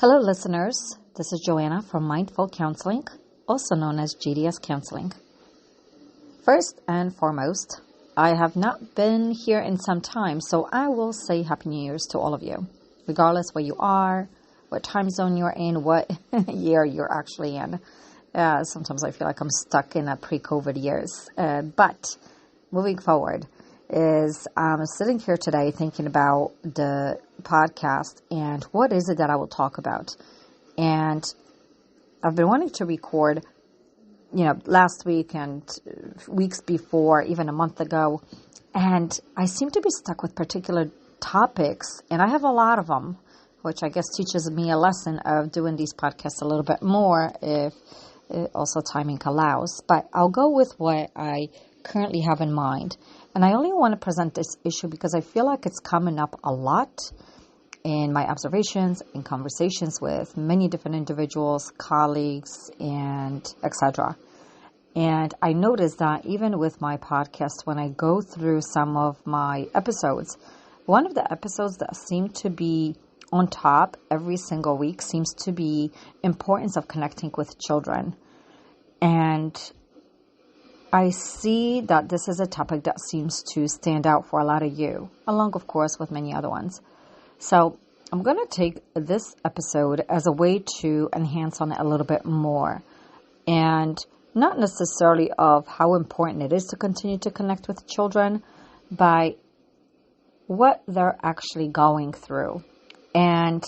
Hello, listeners. This is Joanna from Mindful Counseling, also known as GDS Counseling. First and foremost, I have not been here in some time, so I will say Happy New Year's to all of you, regardless where you are, what time zone you're in, what year you're actually in. Sometimes I feel like I'm stuck in a pre-COVID years. But moving forward, I'm sitting here today thinking about the podcast and what is it that I will talk about. And I've been wanting to record, last week and weeks before, even a month ago. And I seem to be stuck with particular topics, and I have a lot of them, which I guess teaches me a lesson of doing these podcasts a little bit more if also timing allows. But I'll go with what I currently have in mind. And I only want to present this issue because I feel like it's coming up a lot in my observations, in conversations with many different individuals, colleagues, and etc. And I noticed that even with my podcast, when I go through some of my episodes, one of the episodes that seem to be on top every single week seems to be importance of connecting with children. And I see that this is a topic that seems to stand out for a lot of you, along, of course, with many other ones. So I'm going to take this episode as a way to enhance on it a little bit more. And not necessarily of how important it is to continue to connect with children, but what they're actually going through. And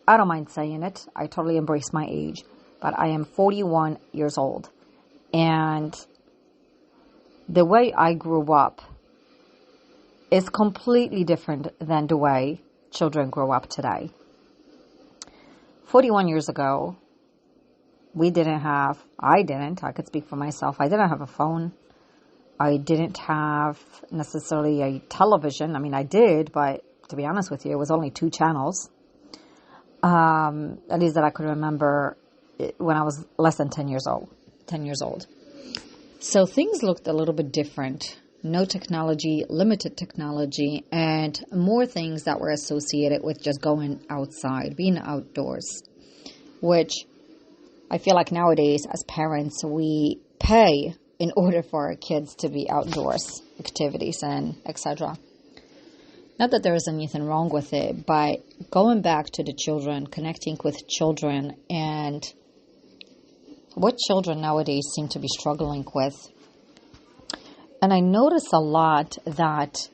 I don't mind saying it. I totally embrace my age. But I am 41 years old. And the way I grew up is completely different than the way children grow up today. 41 years ago, I could speak for myself, I didn't have a phone. I didn't have necessarily a television. I mean, I did, but to be honest with you, it was only 2 channels. At least that I could remember when I was less than 10 years old. So things looked a little bit different. No technology, limited technology, and more things that were associated with just going outside, being outdoors, which I feel like nowadays as parents, we pay in order for our kids to be outdoors activities and etc. Not that there is anything wrong with it, but going back to the children, connecting with children, and what children nowadays seem to be struggling with. And I notice a lot that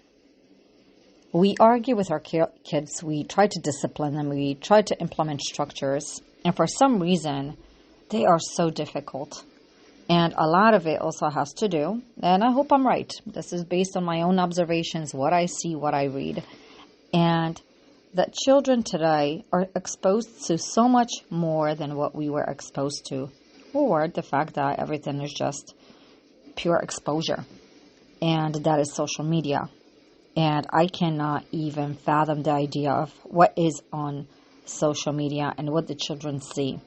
we argue with our kids, we try to discipline them, we try to implement structures, and for some reason, they are so difficult. And a lot of it also has to do, and I hope I'm right, this is based on my own observations, what I see, what I read, and that children today are exposed to so much more than what we were exposed to, or the fact that everything is just pure exposure, and that is social media. And I cannot even fathom the idea of what is on social media and what the children see,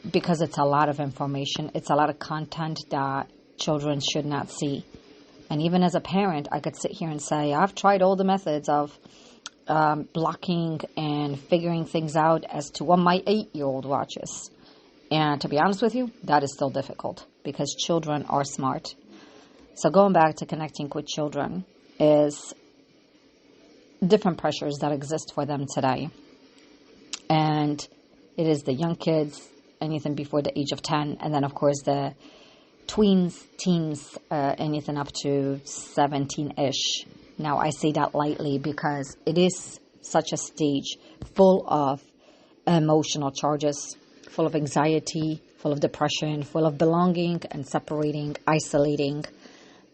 because it's a lot of information, it's a lot of content that children should not see. And even as a parent, I could sit here and say, I've tried all the methods of blocking and figuring things out as to what my 8-year-old watches. And to be honest with you, that is still difficult because children are smart. So going back to connecting with children is different pressures that exist for them today. And it is the young kids, anything before the age of 10, and then of course the tweens, teens, anything up to 17-ish. Now I say that lightly because it is such a stage full of emotional charges, full of anxiety, full of depression, full of belonging and separating, isolating,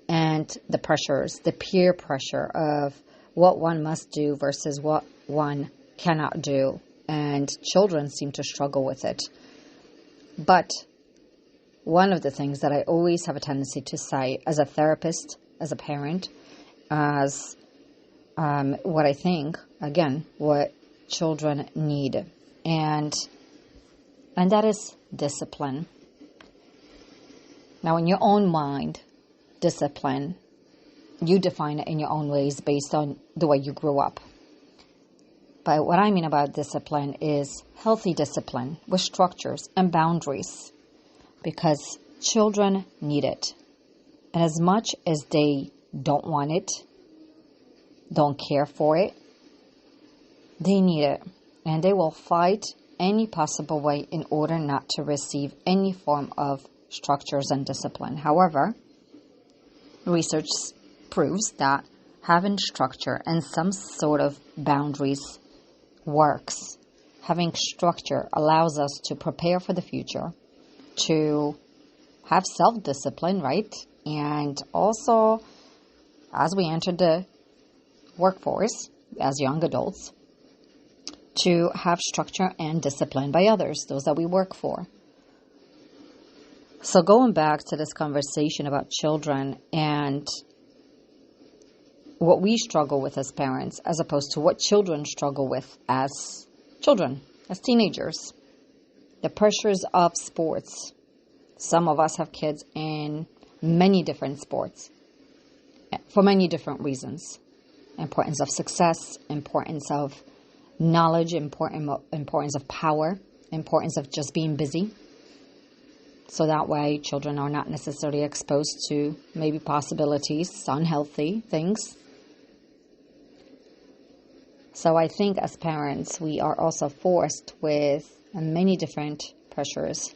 and the pressures, the peer pressure of what one must do versus what one cannot do. And children seem to struggle with it. But one of the things that I always have a tendency to say as a therapist, as a parent, as what I think, again, what children need. And that is discipline. Now, in your own mind, discipline, you define it in your own ways based on the way you grew up. But what I mean about discipline is healthy discipline with structures and boundaries, because children need it. And as much as they don't want it, don't care for it, they need it. And they will fight any possible way in order not to receive any form of structures and discipline. However, research proves that having structure and some sort of boundaries works. Having structure allows us to prepare for the future, to have self-discipline, right? And also, as we enter the workforce as young adults, to have structure and discipline by others, those that we work for. So going back to this conversation about children and what we struggle with as parents, as opposed to what children struggle with as children, as teenagers. The pressures of sports. Some of us have kids in many different sports for many different reasons. Importance of success, importance of knowledge, importance of power, importance of just being busy. So that way children are not necessarily exposed to maybe possibilities, unhealthy things. So I think as parents, we are also forced with many different pressures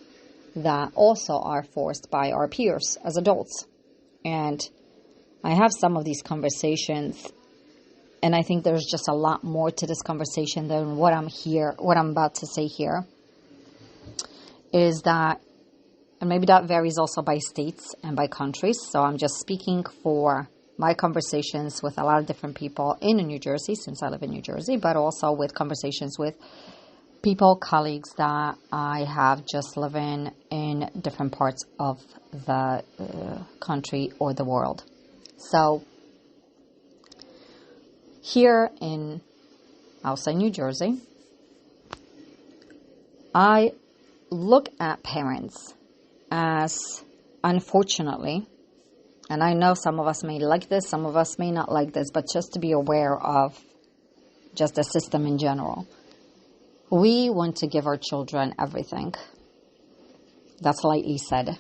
that also are forced by our peers as adults. And I have some of these conversations, and I think there's just a lot more to this conversation than what I'm about to say here, is that, and maybe that varies also by states and by countries. So I'm just speaking for my conversations with a lot of different people in New Jersey, since I live in New Jersey, but also with conversations with people, colleagues that I have just living in different parts of the country or the world. So here in outside New Jersey, I look at parents as, unfortunately, and I know some of us may like this, some of us may not like this, but just to be aware of just the system in general. We want to give our children everything. That's lightly said.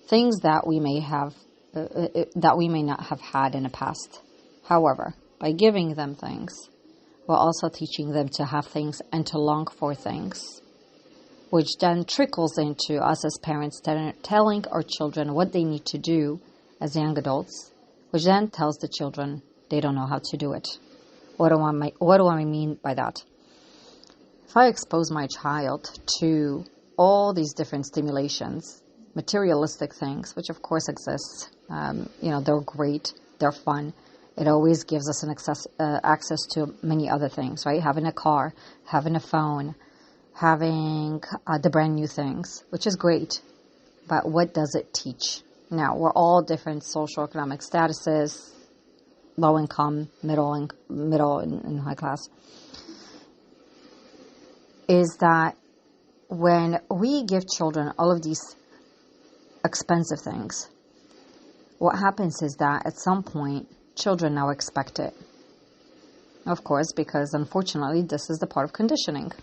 Things that we may have, that we may not have had in the past. However, by giving them things, we're also teaching them to have things and to long for things, which then trickles into us as parents telling our children what they need to do as young adults, which then tells the children they don't know how to do it. What do I mean by that? If I expose my child to all these different stimulations, materialistic things, which of course exist, they're great, they're fun. It always gives us an access to many other things, right? Having a car, having a phone, having the brand new things, which is great. But what does it teach? Now, we're all different socioeconomic statuses, low income, middle and high class. Is that when we give children all of these expensive things, what happens is that at some point, children now expect it. Of course, because unfortunately, this is the part of conditioning.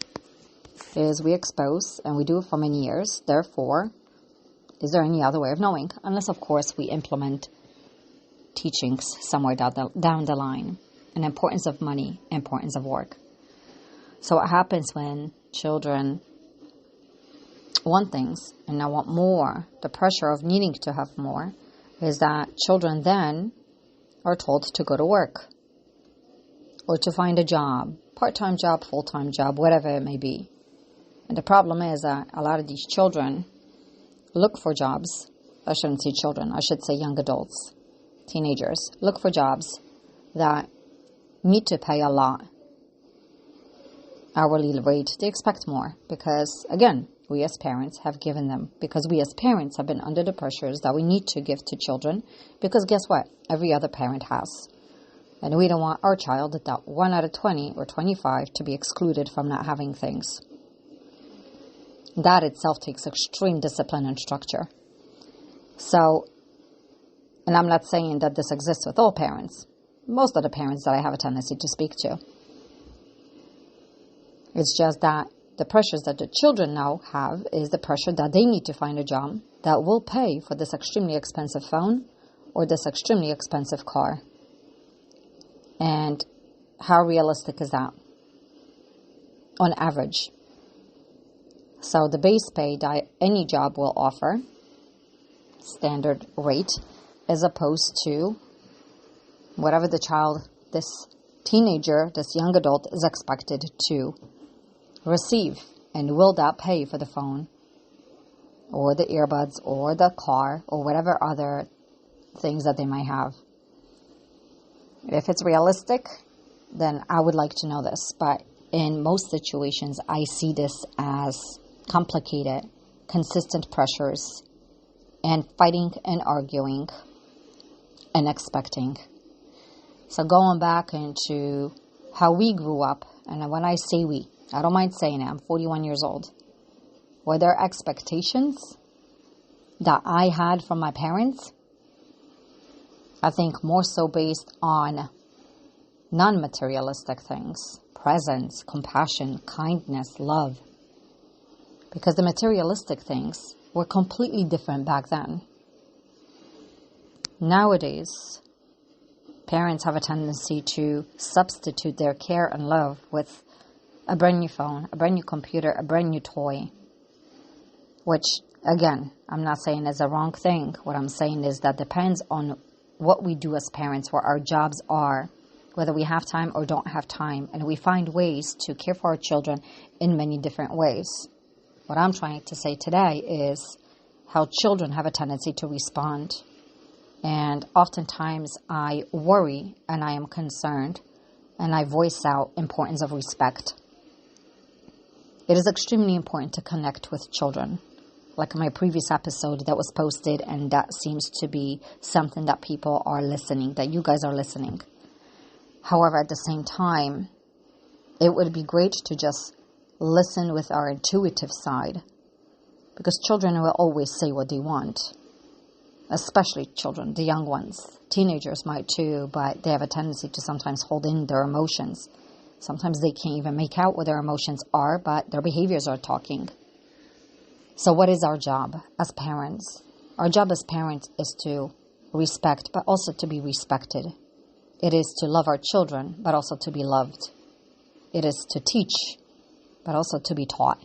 Is we expose, and we do it for many years, therefore, is there any other way of knowing? Unless, of course, we implement teachings somewhere down the line. An importance of money, importance of work. So what happens when children want things and now want more, the pressure of needing to have more, is that children then are told to go to work or to find a job, part-time job, full-time job, whatever it may be. And the problem is that a lot of these children look for jobs. I shouldn't say children, I should say young adults, teenagers, look for jobs that need to pay a lot. Hourly rate, they expect more because, again, we as parents have given them, because we as parents have been under the pressures that we need to give to children, because guess what? Every other parent has. And we don't want our child, that 1 out of 20 or 25, to be excluded from not having things. That itself takes extreme discipline and structure. So, and I'm not saying that this exists with all parents. Most of the parents that I have a tendency to speak to. It's just that the pressures that the children now have is the pressure that they need to find a job that will pay for this extremely expensive phone or this extremely expensive car. And how realistic is that on average? So the base pay that any job will offer, standard rate, as opposed to whatever the child, this teenager, this young adult is expected to receive. And will that pay for the phone or the earbuds or the car or whatever other things that they might have? If it's realistic, then I would like to know this. But in most situations, I see this as complicated, consistent pressures, and fighting and arguing and expecting. So going back into how we grew up, and when I say we, I don't mind saying it, I'm 41 years old. Were there expectations that I had from my parents? I think more so based on non-materialistic things, presence, compassion, kindness, love. Because the materialistic things were completely different back then. Nowadays, parents have a tendency to substitute their care and love with a brand new phone, a brand new computer, a brand new toy. Which, again, I'm not saying is a wrong thing. What I'm saying is that depends on what we do as parents, what our jobs are, whether we have time or don't have time. And we find ways to care for our children in many different ways. What I'm trying to say today is how children have a tendency to respond. And oftentimes I worry and I am concerned and I voice out importance of respect. It is extremely important to connect with children. Like my previous episode that was posted, and that seems to be something that people are listening, that you guys are listening. However, at the same time, it would be great to just listen with our intuitive side, because children will always say what they want, especially children, the young ones. Teenagers might too, but they have a tendency to sometimes hold in their emotions. Sometimes they can't even make out what their emotions are, but their behaviors are talking. So what is our job as parents? Our job as parents is to respect, but also to be respected. It is to love our children, but also to be loved. It is to teach, but also to be taught.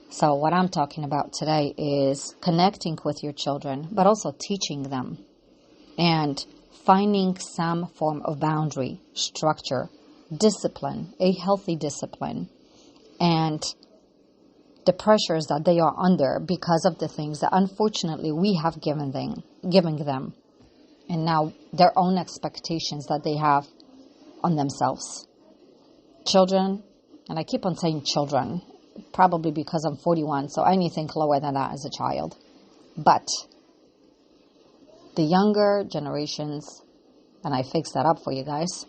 So what I'm talking about today is connecting with your children, but also teaching them and finding some form of boundary, structure, discipline, a healthy discipline, and the pressures that they are under because of the things that unfortunately we have given them, and now their own expectations that they have on themselves. Children, and I keep on saying children, probably because I'm 41, so anything lower than that is a child. But the younger generations, and I fixed that up for you guys,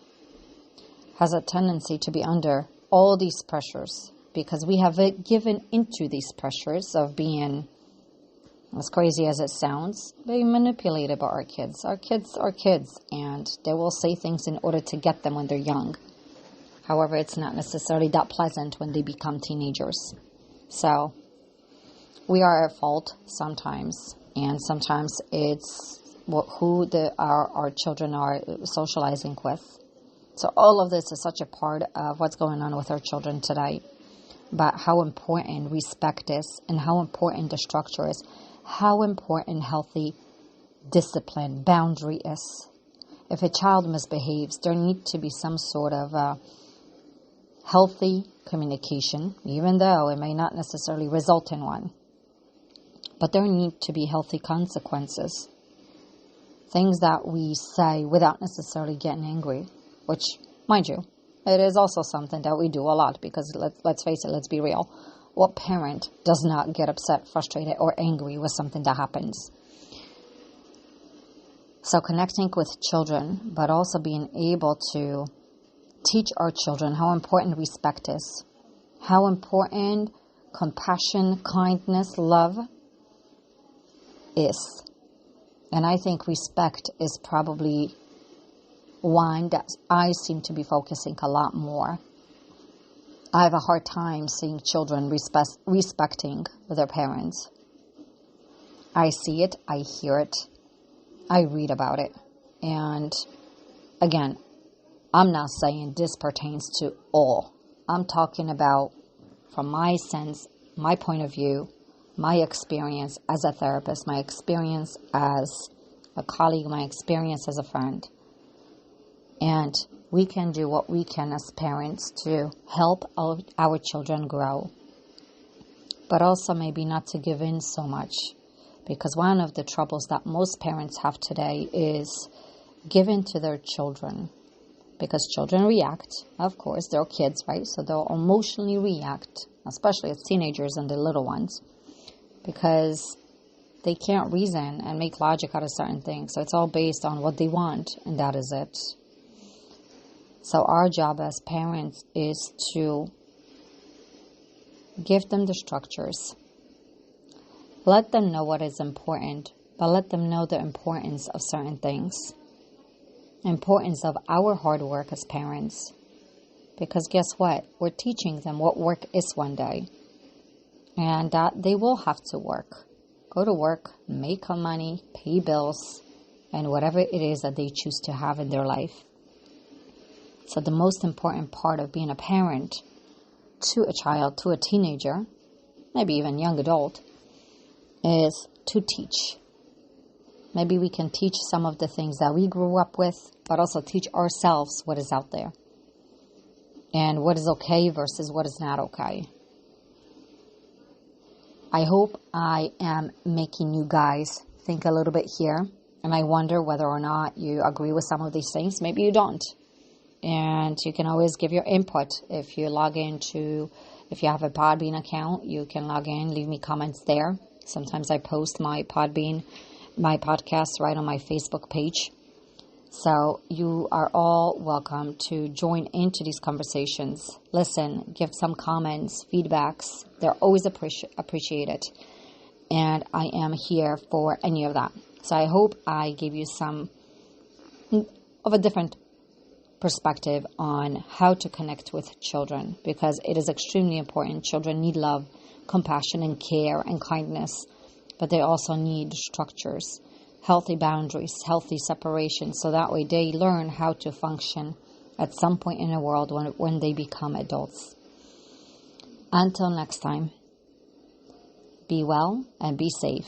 has a tendency to be under all these pressures because we have given into these pressures of being, as crazy as it sounds, being manipulated by our kids. Our kids are kids, and they will say things in order to get them when they're young. However, it's not necessarily that pleasant when they become teenagers. So, we are at fault sometimes, and sometimes it's who our children are socializing with. So all of this is such a part of what's going on with our children today. But how important respect is, and how important the structure is, how important healthy discipline, boundary is. If a child misbehaves, there needs to be some sort of healthy communication, even though it may not necessarily result in one. But there need to be healthy consequences. Things that we say without necessarily getting angry, which, mind you, it is also something that we do a lot because, let's face it, let's be real. What parent does not get upset, frustrated, or angry with something that happens? So connecting with children, but also being able to teach our children how important respect is, how important compassion, kindness, love is. And I think respect is probably one that I seem to be focusing a lot more. I have a hard time seeing children respecting their parents. I see it, I hear it, I read about it. And again, I'm not saying this pertains to all. I'm talking about, from my sense, my point of view, my experience as a therapist, my experience as a colleague, my experience as a friend. And we can do what we can as parents to help our children grow. But also maybe not to give in so much. Because one of the troubles that most parents have today is giving to their children. Because children react, of course, they're kids, right? So they'll emotionally react, especially as teenagers and the little ones, because they can't reason and make logic out of certain things. So it's all based on what they want, and that is it. So our job as parents is to give them the structures. Let them know what is important, but let them know the importance of certain things. Importance of our hard work as parents. Because guess what? We're teaching them what work is one day. And that they will have to work. Go to work, make money, pay bills, and whatever it is that they choose to have in their life. So the most important part of being a parent to a child, to a teenager, maybe even young adult, is to teach. Maybe we can teach some of the things that we grew up with, but also teach ourselves what is out there. And what is okay versus what is not okay. I hope I am making you guys think a little bit here. And I wonder whether or not you agree with some of these things. Maybe you don't. And you can always give your input. If you have a Podbean account, you can log in, leave me comments there. Sometimes I post my podcast right on my Facebook page. So you are all welcome to join into these conversations. Listen, give some comments, feedbacks. They're always appreciated. And I am here for any of that. So I hope I gave you some of a different perspective on how to connect with children, because it is extremely important. Children need love, compassion, and care and kindness, but they also need structures, healthy boundaries, healthy separation, so that way they learn how to function at some point in the world when they become adults. Until next time, be well and be safe.